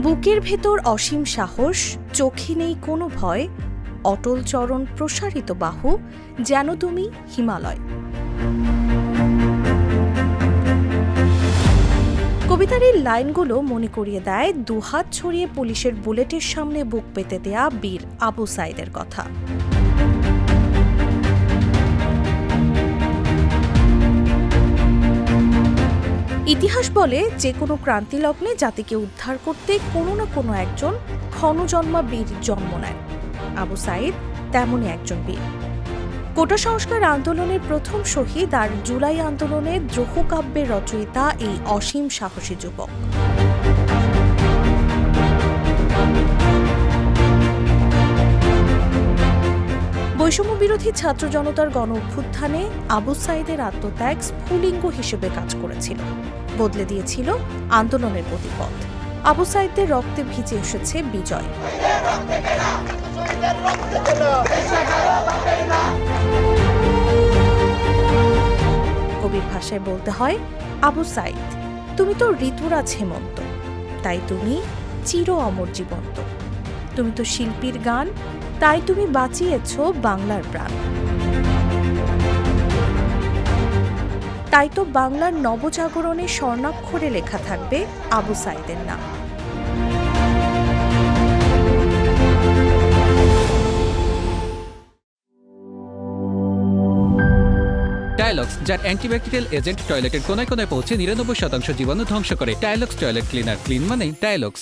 বুকের ভেতর অসীম সাহস, চোখে নেই কোনো ভয়, অটল চরণ প্রসারিত বাহু, যেন তুমি হিমালয়। কবিতার এই লাইনগুলো মনে করিয়ে দেয় দুহাত ছড়িয়ে পুলিশের বুলেটের সামনে বুক পেতে দেয়া বীর আবু সাইদের কথা। ইতিহাস বলে যে কোনো ক্রান্তিলগ্নে জাতিকে উদ্ধার করতে কোনো না কোনো একজন ক্ষণজন্মা বীর জন্ম নেয়। আবু সাইদ তেমনই একজন বীর। কোটা সংস্কার আন্দোলনের প্রথম শহীদ আর জুলাই আন্দোলনের দ্রোহকাব্যের রচয়িতা এই অসীম সাহসী যুবক। বৈষম্য বিরোধী ছাত্র জনতার গণ অভ্যুত্থানে আবু সাইদের আত্মত্যাগ স্ফুলিঙ্গ হিসেবে কাজ করেছিল, বদলে দিয়েছিল আন্দোলনের গতিপথ। আবু সাইদের রক্তে ভিজে এসেছে বিজয়। কবির ভাষায় বলতে হয়, আবু সাইদ তুমি তো ঋতুরাজ হেমন্ত, তাই তুমি চির অমর জীবন্ত। তুমি তো শিল্পীর গান, তাই তুমি বাঁচিয়েছ বাংলার প্রাণ। তাই তো বাংলার নবজাগরণে স্বর্ণাক্ষরে লেখা থাকবে আবু সাইদের নাম। টাইলক্স, যার অ্যান্টিব্যাকটেরিয়াল এজেন্ট টয়লেটের কোনায় কোনায় পৌঁছে ৯৯% জীবাণু ধ্বংস করে। টাইলক্স টয়লেট ক্লিনার, ক্লিন মানে টাইলক্স।